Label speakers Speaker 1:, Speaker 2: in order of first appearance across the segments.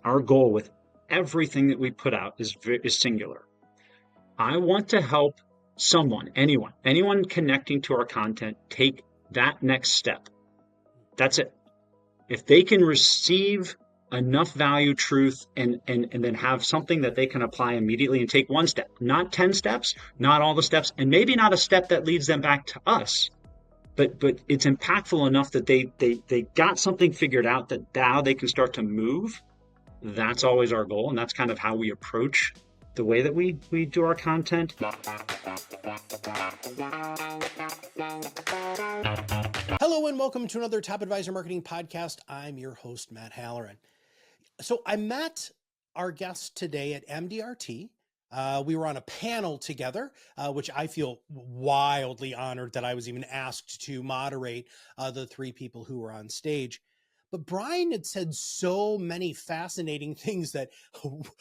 Speaker 1: our goal with everything that we put out is singular. I want to help someone, anyone connecting to our content take that next step. That's it. If they can receive enough value, truth, and then have something that they can apply immediately and take one step, not 10 steps, not all the steps, and maybe not a step that leads them back to us, but it's impactful enough that they got something figured out that now they can start to move. That's always our goal, and that's kind of how we approach the way that we do our content.
Speaker 2: Hello and welcome to another Top Advisor Marketing Podcast. I'm your host, Matt Halloran. So I met our guest today at MDRT. We were on a panel together, which I feel wildly honored that I was even asked to moderate the three people who were on stage. But Brian had said so many fascinating things that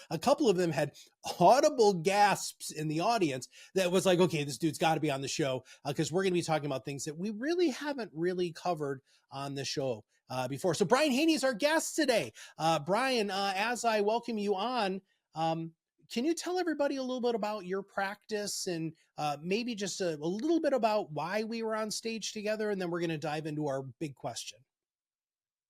Speaker 2: a couple of them had audible gasps in the audience that was like, okay, this dude's got to be on the show because we're going to be talking about things that we really haven't really covered on the show before. So Brian Haney is our guest today. Brian, as I welcome you on, can you tell everybody a little bit about your practice and maybe just a little bit about why we were on stage together? And then we're going to dive into our big question.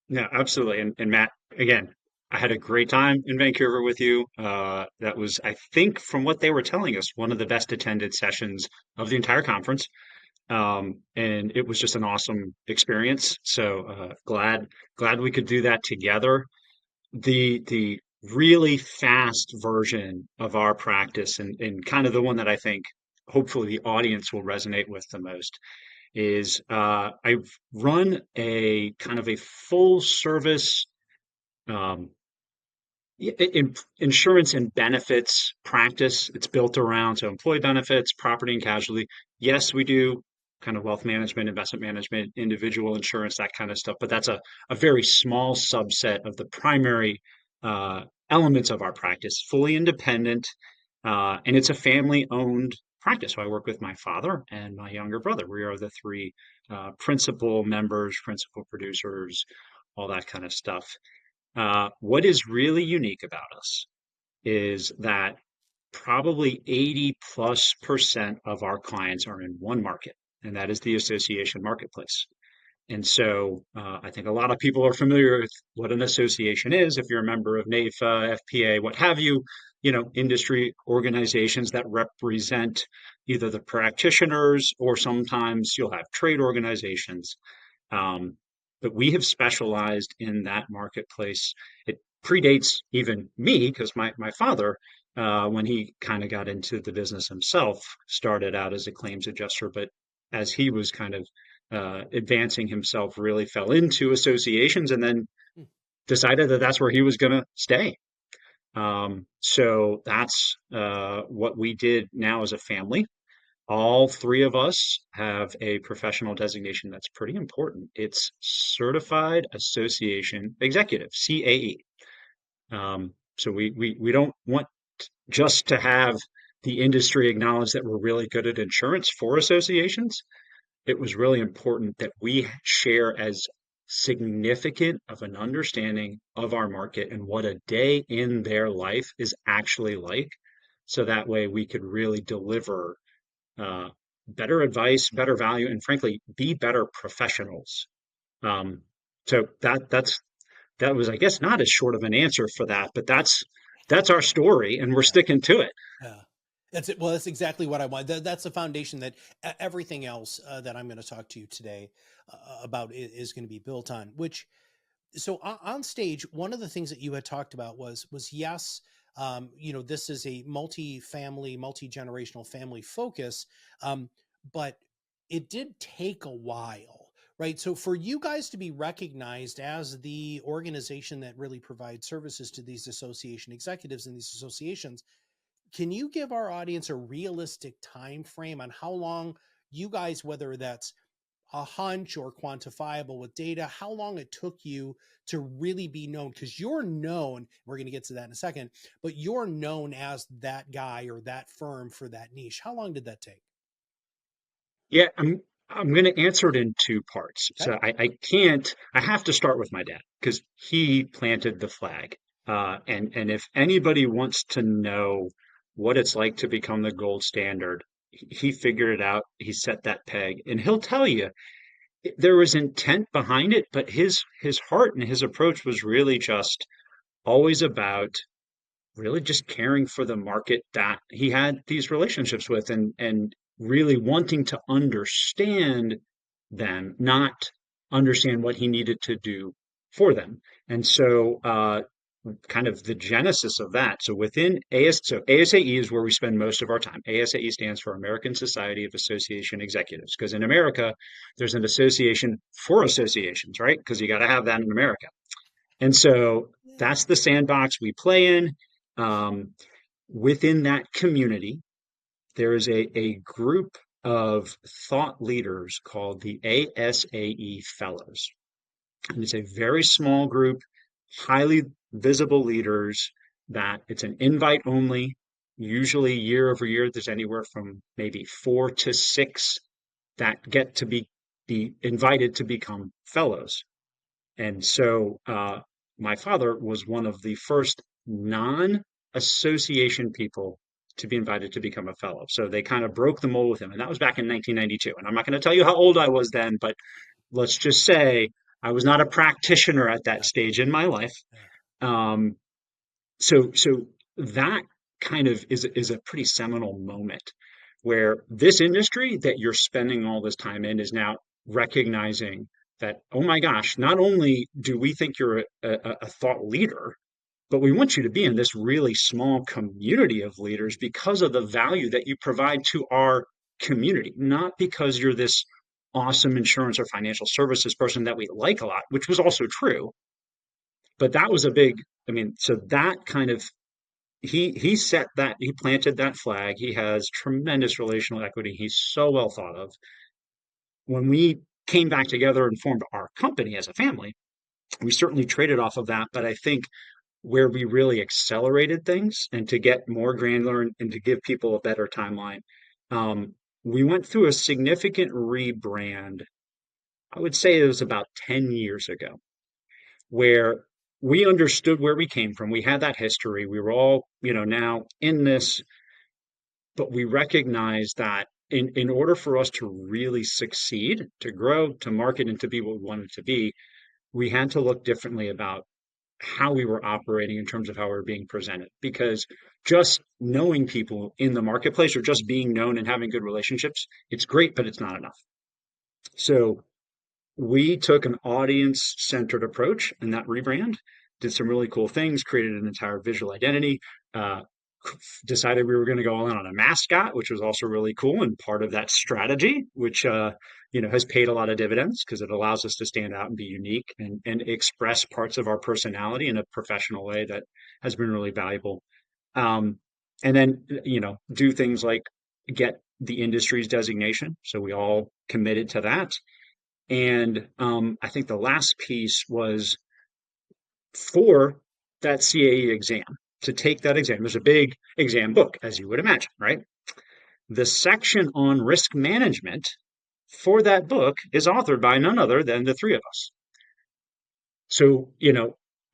Speaker 1: Yeah, absolutely. And Matt, again, I had a great time in Vancouver with you. That was, I think, from what they were telling us, one of the best attended sessions of the entire conference. And it was just an awesome experience. So glad we could do that together. The really fast version of our practice and kind of the one that I think hopefully the audience will resonate with the most is I've run a kind of a full service um, insurance and benefits practice. It's built around so employee benefits, property and casualty. Yes, we do kind of wealth management, investment management, individual insurance, that kind of stuff. But that's a very small subset of the primary elements of our practice, fully independent, and it's a family owned practice. So I work with my father and my younger brother. We are the three principal members, principal producers, all that kind of stuff. What is really unique about us is that probably 80+% of our clients are in one market, and that is the association marketplace. And so I think a lot of people are familiar with what an association is. If you're a member of NAIFA, FPA, what have you, industry organizations that represent either the practitioners or sometimes you'll have trade organizations. But we have specialized in that marketplace. It predates even me because my father, when he kind of got into the business himself, started out as a claims adjuster, but as he was kind of advancing himself, really fell into associations and then decided that that's where he was going to stay. So that's what we did now as a family. All three of us have a professional designation that's pretty important. It's Certified Association Executive, CAE. So we don't want just to have the industry acknowledge that we're really good at insurance for associations. It was really important that we share as significant of an understanding of our market and what a day in their life is actually like. So that way we could really deliver better advice, better value, and frankly, be better professionals. Um, so that was, I guess, not as short of an answer for that, but that's our story, and we're sticking to it.
Speaker 2: Yeah. That's it. Well, that's exactly what I want. That's the foundation that everything else that I'm going to talk to you today about is going to be built on. So on stage, one of the things that you had talked about was yes, this is a multi-family, multi-generational family focus, but it did take a while, right? So for you guys to be recognized as the organization that really provides services to these association executives and these associations, can you give our audience a realistic time frame on how long you guys, whether that's a hunch or quantifiable with data, how long it took you to really be known? Because you're known, we're going to get to that in a second, but you're known as that guy or that firm for that niche. How long did that take?
Speaker 1: Yeah, I'm going to answer it in two parts.
Speaker 2: Okay.
Speaker 1: So I have to start with my dad because he planted the flag. And if anybody wants to know what it's like to become the gold standard, he figured it out. He set that peg, and he'll tell you there was intent behind it, but his heart and his approach was really just always about really just caring for the market that he had these relationships with, and really wanting to understand them, not understand what he needed to do for them. And so kind of the genesis of that. So within ASAE is where we spend most of our time. ASAE stands for American Society of Association Executives, because in America there's an association for associations, right? Because you got to have that in America. And so that's the sandbox we play in. Um, Within that community, there is a group of thought leaders called the ASAE Fellows. And it's a very small group, highly visible leaders that it's an invite only. Usually, year over year, there's anywhere from maybe 4 to 6 that get to be invited to become fellows. And so my father was one of the first non-association people to be invited to become a fellow. So they kind of broke the mold with him. And that was back in 1992. And I'm not going to tell you how old I was then, but let's just say I was not a practitioner at that
Speaker 2: Yeah.
Speaker 1: stage in my life.
Speaker 2: Yeah.
Speaker 1: Um, so that kind of is a pretty seminal moment where this industry that you're spending all this time in is now recognizing that, oh my gosh, not only do we think you're a thought leader, but we want you to be in this really small community of leaders because of the value that you provide to our community, not because you're this awesome insurance or financial services person that we like a lot, which was also true. But that was a big, I mean, so that kind of he set that, he planted that flag. He has tremendous relational equity. He's so well thought of. When we came back together and formed our company as a family, we certainly traded off of that. But I think where we really accelerated things and to get more granular and to give people a better timeline, we went through a significant rebrand. I would say it was about 10 years ago, where we understood where we came from. We had that history. We were all, now in this, but we recognized that in order for us to really succeed, to grow, to market, and to be what we wanted to be, we had to look differently about how we were operating in terms of how we were being presented. Because just knowing people in the marketplace or just being known and having good relationships, it's great, but it's not enough. So we took an audience centered approach in that rebrand, did some really cool things, created an entire visual identity, uh, decided we were going to go all in on a mascot, which was also really cool and part of that strategy, which has paid a lot of dividends because it allows us to stand out and be unique and express parts of our personality in a professional way that has been really valuable. Um, and then do things like get the industry's designation. So we all committed to that. And I think the last piece was for that CAE exam, to take that exam. There's a big exam book, as you would imagine, right? The section on risk management for that book is authored by none other than the three of us. So,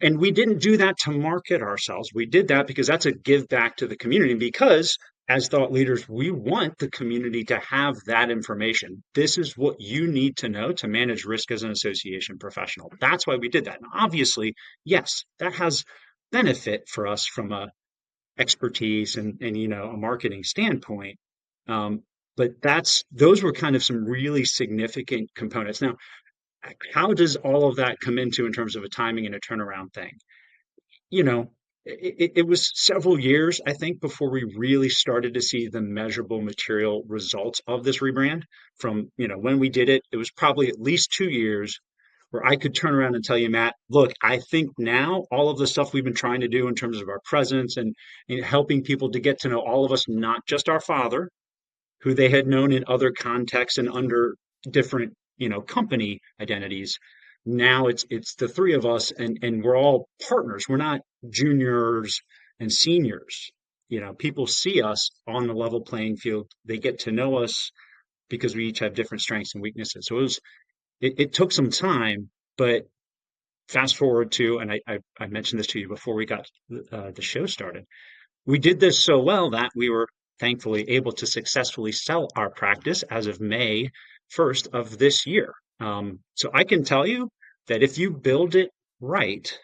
Speaker 1: and we didn't do that to market ourselves. We did that because that's a give back to the community, because as thought leaders, we want the community to have that information. This is what you need to know to manage risk as an association professional. That's why we did that. And obviously, yes, that has benefit for us from a expertise and a marketing standpoint. But those were kind of some really significant components. Now, how does all of that come into in terms of a timing and a turnaround thing? You know, it was several years, I think, before we really started to see the measurable material results of this rebrand. From, when we did it, it was probably at least 2 years where I could turn around and tell you, Matt, look, I think now all of the stuff we've been trying to do in terms of our presence and helping people to get to know all of us, not just our father, who they had known in other contexts and under different, company identities. Now it's the three of us, and we're all partners. We're not juniors and seniors. People see us on the level playing field. They get to know us because we each have different strengths and weaknesses. So it took some time, but fast forward to, and I mentioned this to you before we got the show started. We did this so well that we were thankfully able to successfully sell our practice as of May 1st of this year. So I can tell you that if you build it right,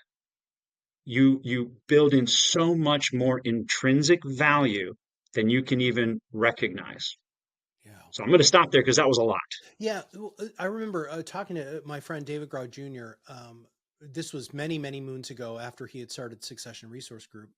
Speaker 1: you build in so much more intrinsic value than you can even recognize.
Speaker 2: Yeah.
Speaker 1: So I'm going to stop there because that was a lot.
Speaker 2: Yeah, I remember talking to my friend David Grow Jr. This was many, many moons ago after he had started Succession Resource Group,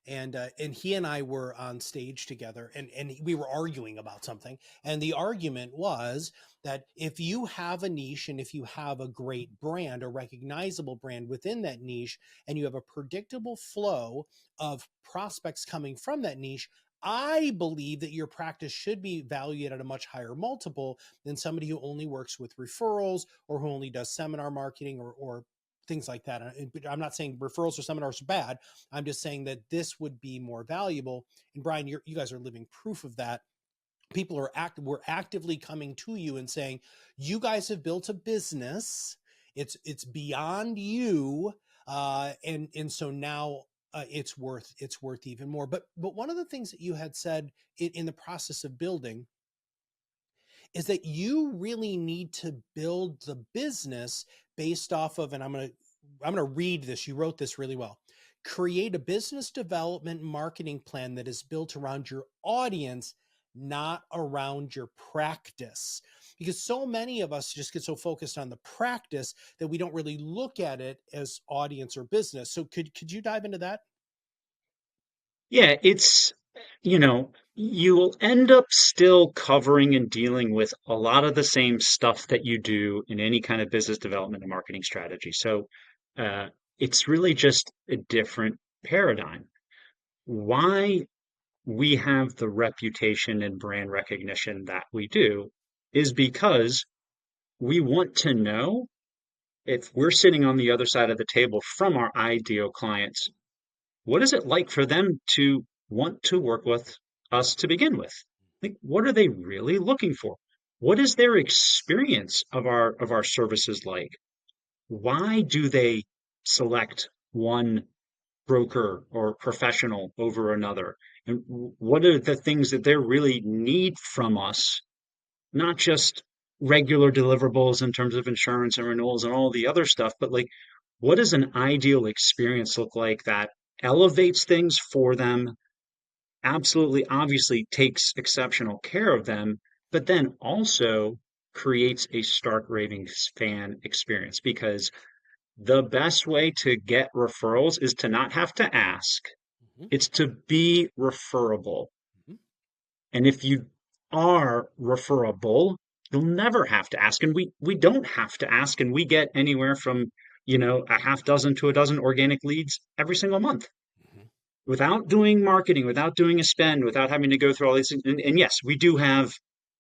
Speaker 2: and he and I were on stage together, and we were arguing about something, and the argument was that if you have a niche and if you have a great brand, a recognizable brand within that niche, and you have a predictable flow of prospects coming from that niche, I believe that your practice should be valued at a much higher multiple than somebody who only works with referrals or who only does seminar marketing or things like that. I'm not saying referrals or seminars are bad. I'm just saying that this would be more valuable. And Brian, you guys are living proof of that. People are we're actively coming to you and saying, you guys have built a business. It's beyond you. And so now it's worth even more. But one of the things that you had said in the process of building is that you really need to build the business based off of, and I'm going to read this. You wrote this really well. Create a business development marketing plan that is built around your audience, not around your practice. Because so many of us just get so focused on the practice that we don't really look at it as audience or business. So could you dive into that?
Speaker 1: Yeah, it's, you will end up still covering and dealing with a lot of the same stuff that you do in any kind of business development and marketing strategy. So, uh, it's really just a different paradigm. Why we have the reputation and brand recognition that we do is because we want to know if we're sitting on the other side of the table from our ideal clients, what is it like for them to want to work with us to begin with? Like, what are they really looking for? What is their experience of our services like? Why do they select one broker or professional over another? And what are the things that they really need from us? Not just regular deliverables in terms of insurance and renewals and all the other stuff, but like, what does an ideal experience look like that elevates things for them, absolutely obviously takes exceptional care of them, but then also creates a stark raving fan experience? Because the best way to get referrals is to not have to ask.
Speaker 2: Mm-hmm.
Speaker 1: It's to be referable.
Speaker 2: Mm-hmm.
Speaker 1: And if you are referable, you'll never have to ask. And we don't have to ask. And we get anywhere from, a half dozen to a dozen organic leads every single month
Speaker 2: Mm-hmm.
Speaker 1: without doing marketing, without doing a spend, without having to go through all these things. And yes, we do have,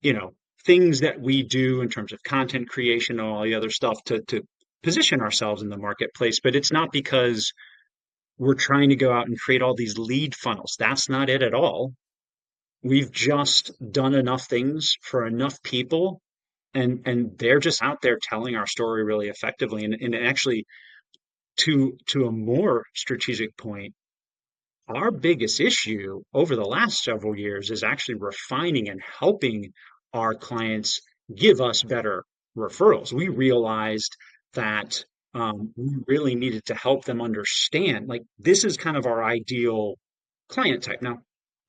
Speaker 1: you know, things that we do in terms of content creation and all the other stuff to position ourselves in the marketplace. But it's not because we're trying to go out and create all these lead funnels. That's not it at all. We've just done enough things for enough people, and they're just out there telling our story really effectively. And actually, to a more strategic point, our biggest issue over the last several years is actually refining and helping our clients give us better referrals. We realized that we really needed to help them understand, like, this is kind of our ideal client type. Now,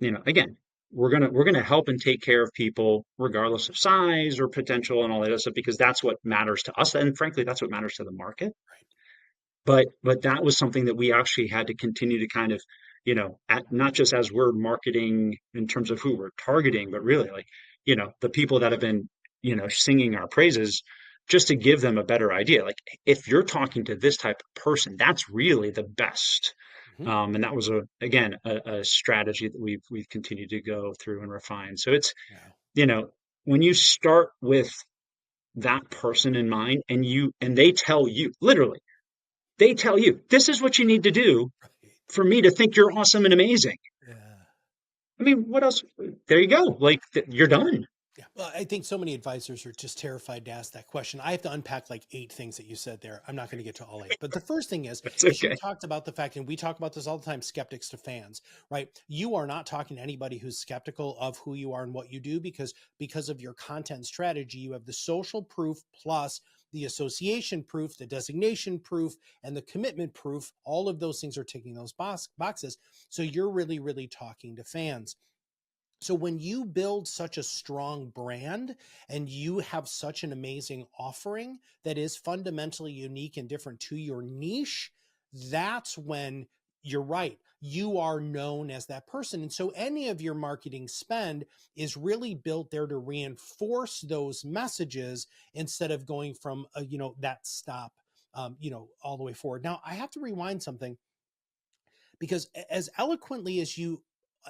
Speaker 1: again, we're gonna help and take care of people regardless of size or potential and all that other stuff, because that's what matters to us, and frankly, that's what matters to the market.
Speaker 2: Right.
Speaker 1: But that was something that we actually had to continue to kind of, not just as we're marketing in terms of who we're targeting, but really, like, the people that have been, singing our praises, just to give them a better idea. Like, if you're talking to this type of person, that's really the best.
Speaker 2: Mm-hmm.
Speaker 1: And that was again a strategy that we've continued to go through and refine. So it's,
Speaker 2: Yeah.
Speaker 1: you know, when you start with that person in mind, and they tell you, literally, they tell you, this is what you need to do
Speaker 2: Right.
Speaker 1: for me to think you're awesome and amazing.
Speaker 2: Yeah.
Speaker 1: I mean, what else? There you go. Like, you're done.
Speaker 2: Yeah. Well, I think so many advisors are just terrified to ask that question. I have to unpack like 8 things that you said there. I'm not going to get to all 8. But the first thing
Speaker 1: That's
Speaker 2: is you
Speaker 1: okay.
Speaker 2: talked about the fact, and we talk about this all the time, skeptics to fans, right? You are not talking to anybody who's skeptical of who you are and what you do because of your content strategy. You have the social proof plus the association proof, the designation proof, and the commitment proof. All of those things are ticking those boxes. So you're really, really talking to fans. So when you build such a strong brand and you have such an amazing offering that is fundamentally unique and different to your niche, that's when you're right. You are known as that person. And so any of your marketing spend is really built there to reinforce those messages instead of going from that stop all the way forward. Now I have to rewind something because as eloquently as you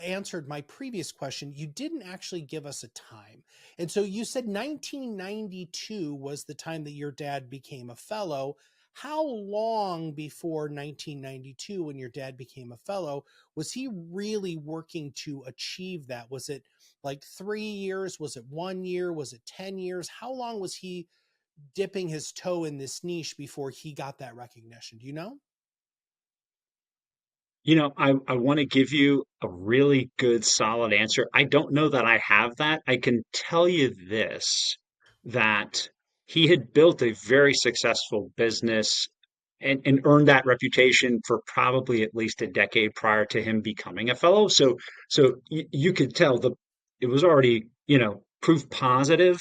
Speaker 2: answered my previous question, you didn't actually give us a time. And so you said 1992 was the time that your dad became a fellow. How long before 1992, when your dad became a fellow, was he really working to achieve that? Was it like 3 years? Was it 1 year? Was it 10 years? How long was he dipping his toe in this niche before he got that recognition? Do you know?
Speaker 1: I want to give you a really good, solid answer. I don't know that I have that. I can tell you this, that he had built a very successful business and earned that reputation for probably at least a decade prior to him becoming a fellow. So you could tell it was already, proof positive.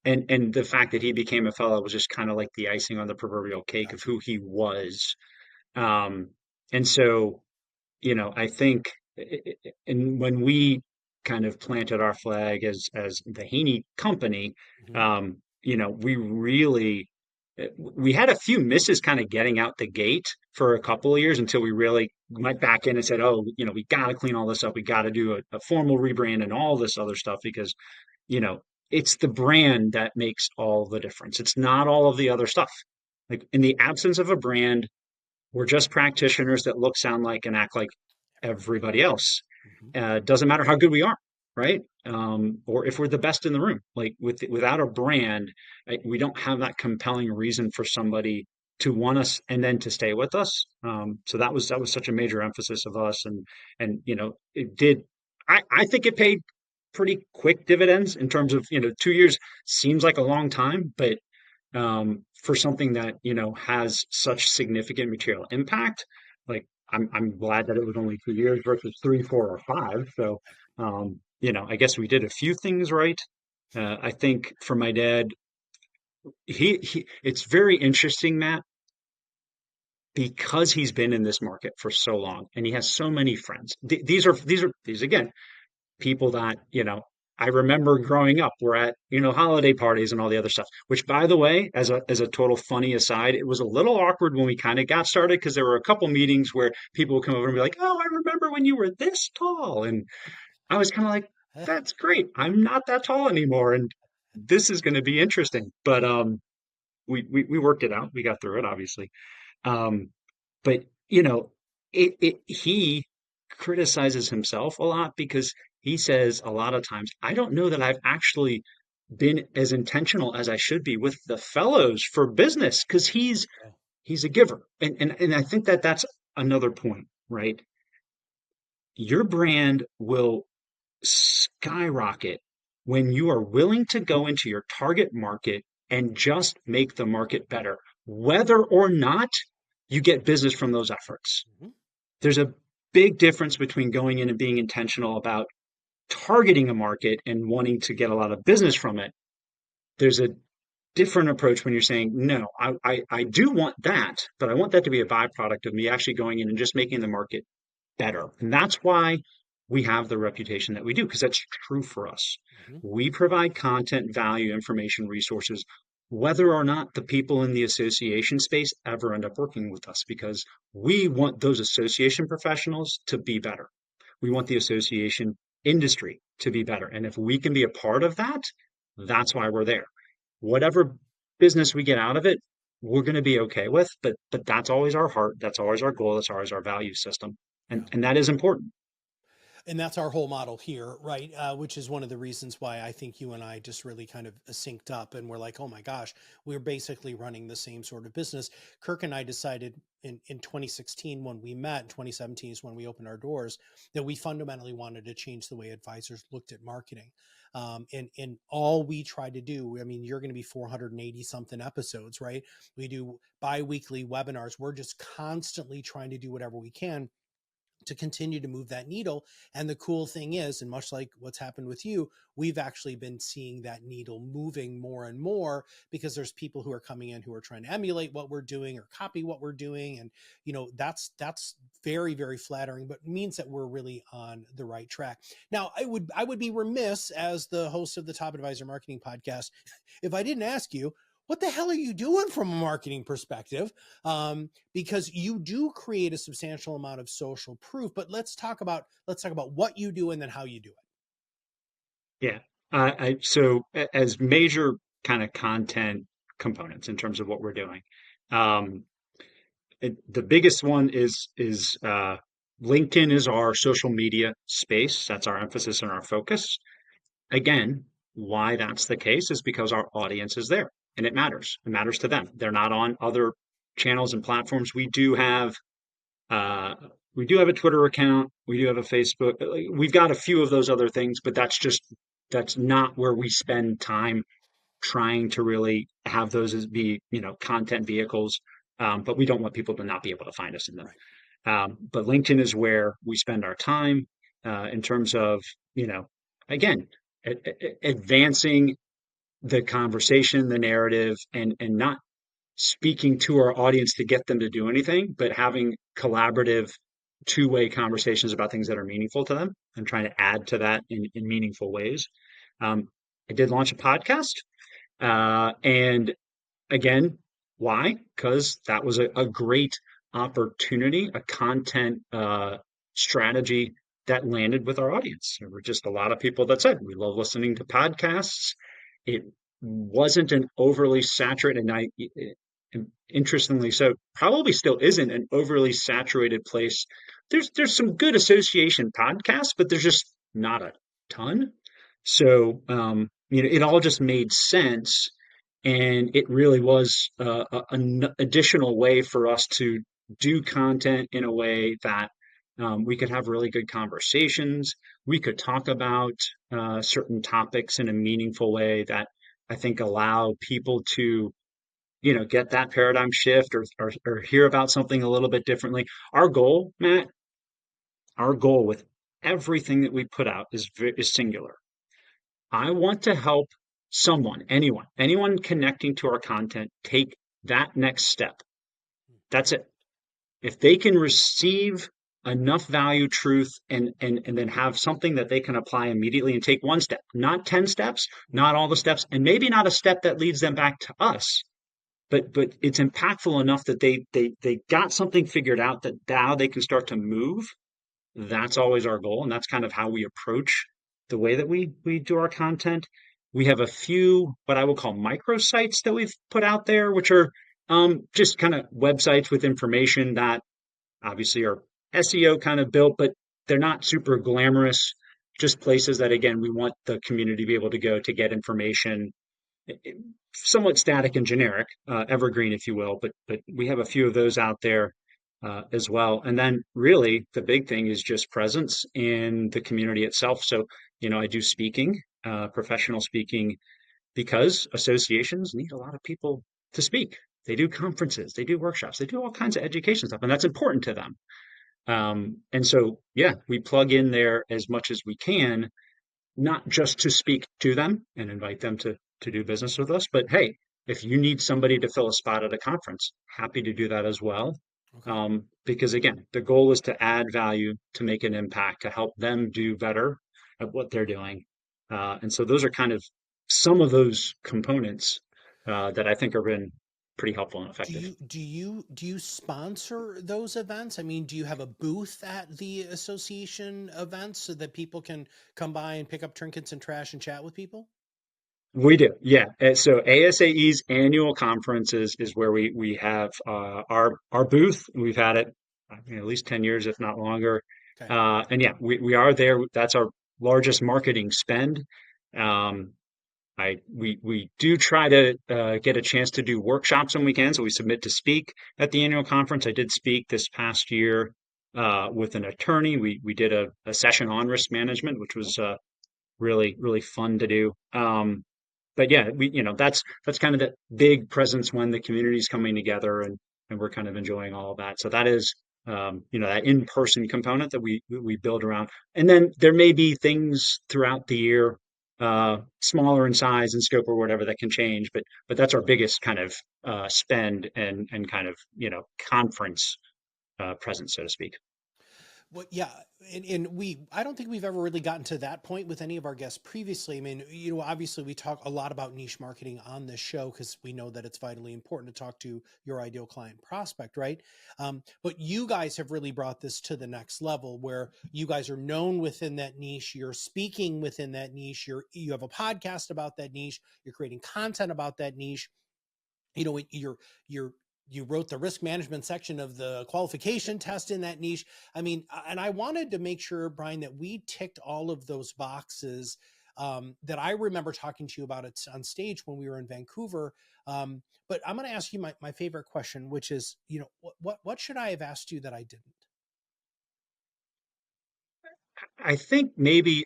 Speaker 1: And the fact that he became a fellow was just kind of like the icing on the proverbial cake of
Speaker 2: Gotcha.
Speaker 1: who he was. Um, and so I think, and when we kind of planted our flag as the Haney company,
Speaker 2: Mhm.
Speaker 1: we really we had a few misses kind of getting out the gate for a couple of years until we really went back in and said, oh, we got to clean all this up. We got to do a formal rebrand and all this other stuff because, you know, it's the brand that makes all the difference. It's not all of the other stuff. Like in the absence of a brand, we're just practitioners that look, sound like, and act like everybody else.
Speaker 2: Mhm.
Speaker 1: Doesn't matter how good we are, right? Or if we're the best in the room. Like without a brand, we don't have that compelling reason for somebody to want us and then to stay with us. So that was such a major emphasis of us, and it did. I think it paid pretty quick dividends in terms of 2 years seems like a long time, but for something that has such significant material impact. Like I'm glad that it was only 2 years versus three, 4, or 5. So I guess we did a few things right. I think for my dad, he it's very interesting, Matt, because he's been in this market for so long and he has so many friends. These again people that, I remember growing up were at, holiday parties and all the other stuff, which by the way, as a total funny aside, it was a little awkward when we kind of got started because there were a couple meetings where people would come over and be like, "Oh, I remember when you were this tall." And I was kind of like, "That's great. I'm not that tall anymore." And this is going to be interesting. But we worked it out. We got through it, obviously. Um, but he criticizes himself a lot because he says a lot of times, I don't know that I've actually been as intentional as I should be with the fellows for business because
Speaker 2: Oh,
Speaker 1: he's a giver. And I think that that's another point, right? Your brand will skyrocket when you are willing to go into your target market and just make the market better, whether or not you get business from those efforts.
Speaker 2: mhm.
Speaker 1: There's a big difference between going in and being intentional about targeting a market and wanting to get a lot of business from it. There's a different approach when you're saying, no, I do want that, but I want that to be a byproduct of me actually going in and just making the market better. And that's why we have the reputation that we do, because that's true for us.
Speaker 2: Mhm.
Speaker 1: We provide content, value, information, resources, whether or not the people in the association space ever end up working with us, because we want those association professionals to be better. We want the association industry to be better. And if we can be a part of that, that's why we're there. Whatever business we get out of it, we're going to be okay with, but that's always our heart, that's always our goal, that's always our value system.
Speaker 2: Yeah.
Speaker 1: And that is important.
Speaker 2: And that's our whole model here, right? Which is one of the reasons why I think you and I just really kind of synced up, and we're like, oh my gosh, we're basically running the same sort of business. Kirk and I decided in 2016, when we met, in 2017 is when we opened our doors, that we fundamentally wanted to change the way advisors looked at marketing. And all we try to do, I mean, you're going to be 480 something episodes, right? We do bi-weekly webinars. We're just constantly trying to do whatever we can to continue to move that needle. And the cool thing is, and much like what's happened with you, we've actually been seeing that needle moving more and more, because there's people who are coming in who are trying to emulate what we're doing or copy what we're doing. And, that's very, very flattering, but means that we're really on the right track. Now, I would be remiss as the host of the Top Advisor Marketing Podcast if I didn't ask you, what the hell are you doing from a marketing perspective? Because you do create a substantial amount of social proof. But let's talk about what you do and then how you do it.
Speaker 1: Yeah. So as major kind of content components in terms of what we're doing, um, the biggest one is LinkedIn is our social media space. That's our emphasis and our focus. Again, why that's the case is because our audience is there and it matters. It matters to them. They're not on other channels and platforms. Uh, we do have a Twitter account. We do have a Facebook. We've got a few of those other things, but that's not where we spend time trying to really have those as be, content vehicles. But we don't want people to not be able to find us in them.
Speaker 2: Right.
Speaker 1: But LinkedIn is where we spend our time in terms of, you know, again, advancing the conversation, the narrative, and not speaking to our audience to get them to do anything, but having collaborative, two-way conversations about things that are meaningful to them and trying to add to that in meaningful ways. Um, I did launch a podcast, and again, why? Because that was a great opportunity, a content strategy that landed with our audience. There were just a lot of people that said, we love listening to podcasts. It wasn't an overly saturated, and interestingly so, probably still isn't an overly saturated place. There's some good association podcasts, but there's just not a ton. So, it all just made sense, and it really was an additional way for us to do content in a way that we could have really good conversations. We could talk about certain topics in a meaningful way that I think allow people to, get that paradigm shift, or hear about something a little bit differently. Our goal, Matt, our goal with everything that we put out is singular. I want to help someone, anyone connecting to our content take that next step. That's it. If they can receive enough value, truth, and then have something that they can apply immediately and take one step, not 10 steps, not all the steps, and maybe not a step that leads them back to us, but it's impactful enough that they got something figured out that now they can start to move. That's always our goal, and that's kind of how we approach the way that we do our content. We have a few what I will call microsites that we've put out there, which are just kind of websites with information that obviously are SEO kind of built, but they're not super glamorous. Just places that, again, we want the community to be able to go to get information, somewhat static and generic, evergreen, if you will. But we have a few of those out there as well. And then really the big thing is just presence in the community itself. So, I do speaking, professional speaking, because associations need a lot of people to speak. They do conferences, they do workshops, they do all kinds of education stuff, and that's important to them. And so, yeah, we plug in there as much as we can, not just to speak to them and invite them to do business with us, but hey, if you need somebody to fill a spot at a conference, happy to do that as well.
Speaker 2: Okay.
Speaker 1: Because again, the goal is to add value, to make an impact, to help them do better at what they're doing. And so those are kind of some of those components that I think have been pretty helpful and
Speaker 2: Do
Speaker 1: effective.
Speaker 2: you sponsor those events? I mean, do you have a booth at the association events so that people can come by and pick up trinkets and trash and chat with people?
Speaker 1: We do, yeah. So ASAE's annual conferences is where we have our booth. We've had it, at least 10 years, if not longer.
Speaker 2: Okay.
Speaker 1: And yeah, we are there. That's our largest marketing spend. Um, we do try to get a chance to do workshops when we can. So we submit to speak at the annual conference. I did speak this past year with an attorney. We did a session on risk management, which
Speaker 2: Oh,
Speaker 1: was really fun to do. But yeah, that's kind of the big presence when the community's coming together and we're kind of enjoying all of that. So that is that in-person component that we build around. And then there may be things throughout the year, smaller in size and scope or whatever that can change, but that's our biggest kind of spend and kind of conference presence, so to speak.
Speaker 2: well, yeah, and I don't think we've ever really gotten to that point with any of our guests previously. I mean, obviously we talk a lot about niche marketing on this show because we know that it's vitally important to talk to your ideal client prospect, right? But you guys have really brought this to the next level where you guys are known within that niche. You're speaking within that niche. You have a podcast about that niche. You're creating content about that niche. You're you wrote the risk management section of the qualification test in that niche. I mean, and I wanted to make sure, Brian, that we ticked all of those boxes that I remember talking to you about it on stage when we were in Vancouver. But I'm going to ask you my favorite question, which is, what should I have asked you that I didn't?
Speaker 1: I think maybe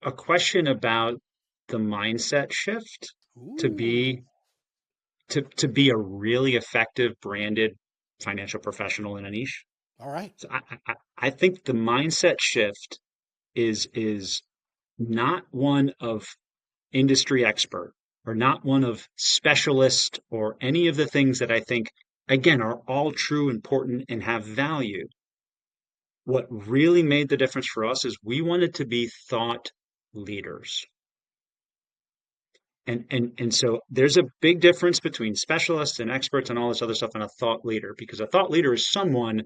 Speaker 1: a question about the mindset shift to
Speaker 2: Ooh,
Speaker 1: be to be a really effective branded financial professional in a niche.
Speaker 2: all right.
Speaker 1: So I think the mindset shift is not one of industry expert or not one of specialist or any of the things that I think again are all true, important, and have value. What really made the difference for us is we wanted to be thought leaders. And so there's a big difference between specialists and experts and all this other stuff and a thought leader, because a thought leader is someone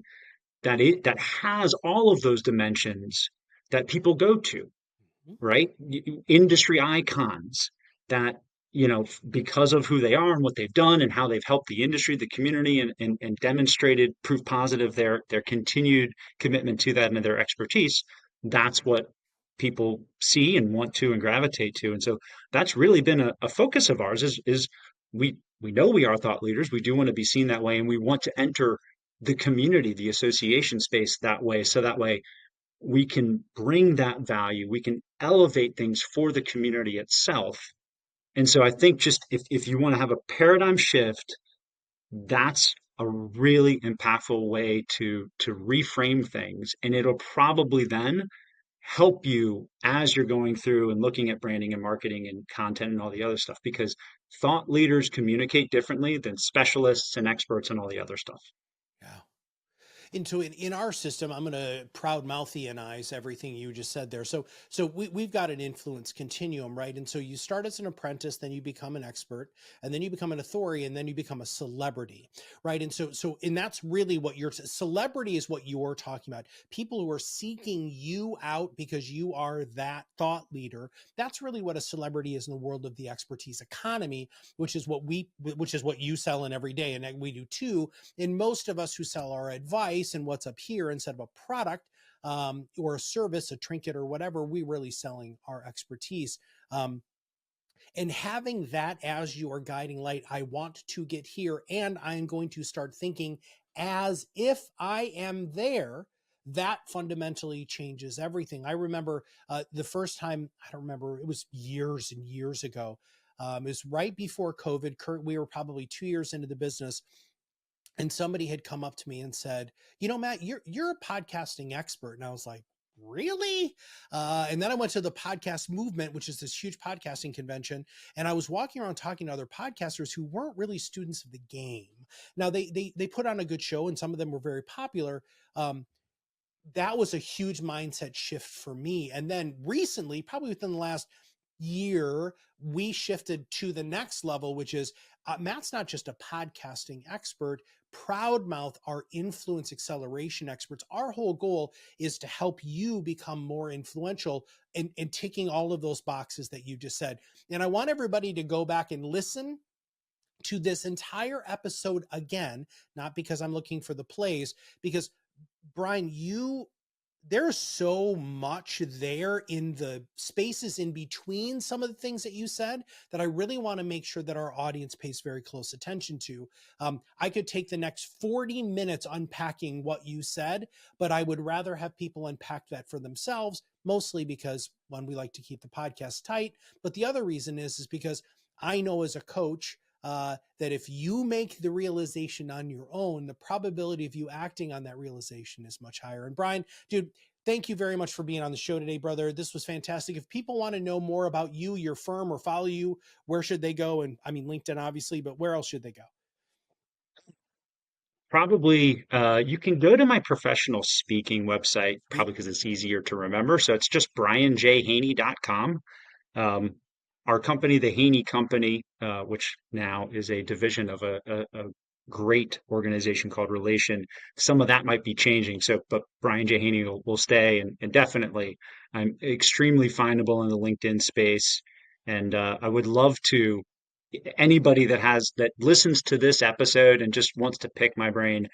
Speaker 1: that has all of those dimensions that people go to,
Speaker 2: Mhm.
Speaker 1: right? Industry icons that, because of who they are and what they've done and how they've helped the industry, the community, and demonstrated proof positive their continued commitment to that and their expertise, that's what people see and want to and gravitate to. And so that's really been a focus of ours is we know we are thought leaders. We do want to be seen that way, and we want to enter the community, the association space that way. So that way we can bring that value, we can elevate things for the community itself. And so I think just if you want to have a paradigm shift, that's a really impactful way to reframe things. And it'll probably then help you as you're going through and looking at branding and marketing and content and all the other stuff, because thought leaders communicate differently than specialists and experts and all the other stuff.
Speaker 2: Yeah. Into in our system, I'm going to proud mouthianize everything you just said there. So we've got an influence continuum, right? And so you start as an apprentice, then you become an expert, and then you become an authority, and then you become a celebrity, right? And and that's really what your celebrity is, what you're talking about. People who are seeking you out because you are that thought leader. That's really what a celebrity is in the world of the expertise economy, which is what you sell in every day, and we do too. And most of us who sell our advice and what's up here instead of a product or a service, a trinket or whatever, we really selling our expertise. And having that as your guiding light, I want to get here and I'm going to start thinking as if I am there. That fundamentally changes everything. I remember the first time, I don't remember, it was years and years ago. It was right before COVID. We were probably 2 years into the business, and somebody had come up to me and said, Matt, you're a podcasting expert. And I was like, really? And then I went to the podcast movement, which is this huge podcasting convention, and I was walking around talking to other podcasters who weren't really students of the game. Now they put on a good show, and some of them were very popular. Um, that was a huge mindset shift for me. And then recently, probably within the last year, we shifted to the next level, which is Matt's not just a podcasting expert. Proudmouth are influence acceleration experts. Our whole goal is to help you become more influential and ticking all of those boxes that you just said. And I want everybody to go back and listen to this entire episode again, not because I'm looking for the plays, because Brian, there's so much there in the spaces in between some of the things that you said that I really want to make sure that our audience pays very close attention to. I could take the next 40 minutes unpacking what you said, but I would rather have people unpack that for themselves, mostly because one, we like to keep the podcast tight. But the other reason is because I know as a coach, that if you make the realization on your own, the probability of you acting on that realization is much higher. And Brian, dude, thank you very much for being on the show today, brother. This was fantastic. If people want to know more about you, your firm, or follow you, where should they go? And I mean, LinkedIn, obviously, but where else should they go?
Speaker 1: Probably, you can go to my professional speaking website,
Speaker 2: Sweet.
Speaker 1: probably because it's easier to remember. So it's just brianjhaney.com. Um, our company, the Haney Company, which now is a division of a great organization called Relation, some of that might be changing. So, but Brian J. Haney will stay, and definitely, I'm extremely findable in the LinkedIn space, and I would love to anybody that listens to this episode and just wants to pick my brain.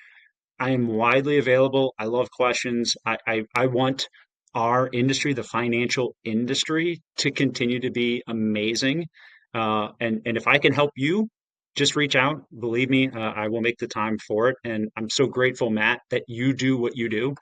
Speaker 1: I am widely available. I love questions. I want our industry, the financial industry, to continue to be amazing. And if I can help you, just reach out. Believe me, I will make the time for it. And I'm so grateful, Matt, that you do what you do.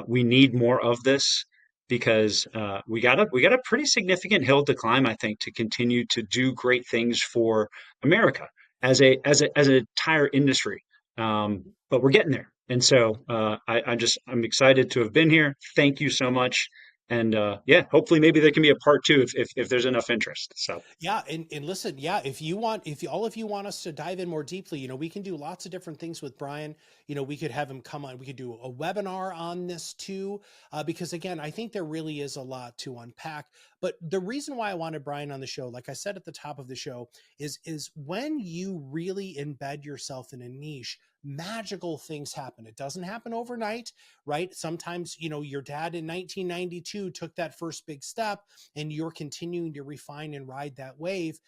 Speaker 1: We need more of this because we got a pretty significant hill to climb, I think, to continue to do great things for America as a entire industry. But we're getting there, and so I'm excited to have been here. Thank you so much, and yeah, hopefully maybe there can be a part two if there's enough interest. So.
Speaker 2: Yeah, and listen, yeah, if you want, if you, all of you want us to dive in more deeply, we can do lots of different things with Brian. We could have him come on. We could do a webinar on this too, because again, I think there really is a lot to unpack. But the reason why I wanted Brian on the show, like I said at the top of the show, is when you really embed yourself in a niche, magical things happen. It doesn't happen overnight, right? Sometimes, your dad in 1992 took that first big step and you're continuing to refine and ride that wave.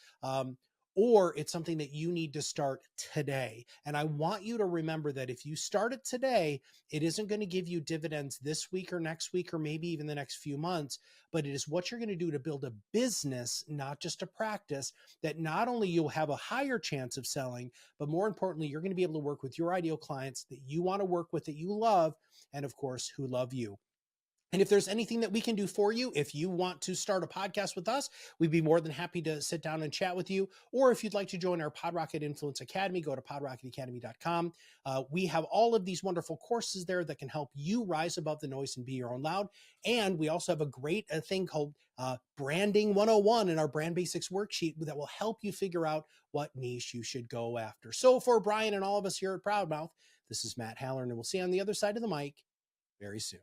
Speaker 2: Or it's something that you need to start today. And I want you to remember that if you start it today, it isn't going to give you dividends this week or next week, or maybe even the next few months, but it is what you're going to do to build a business, not just a practice, that not only you'll have a higher chance of selling, but more importantly, you're going to be able to work with your ideal clients that you want to work with, that you love, and of course, who love you. And if there's anything that we can do for you, if you want to start a podcast with us, we'd be more than happy to sit down and chat with you. Or if you'd like to join our PodRocket Influence Academy, go to podrocketacademy.com. We have all of these wonderful courses there that can help you rise above the noise and be your own loud. And we also have a great thing called Branding 101 in our Brand Basics worksheet that will help you figure out what niche you should go after. So for Brian and all of us here at Proudmouth, this is Matt Halloran, and we'll see you on the other side of the mic very soon.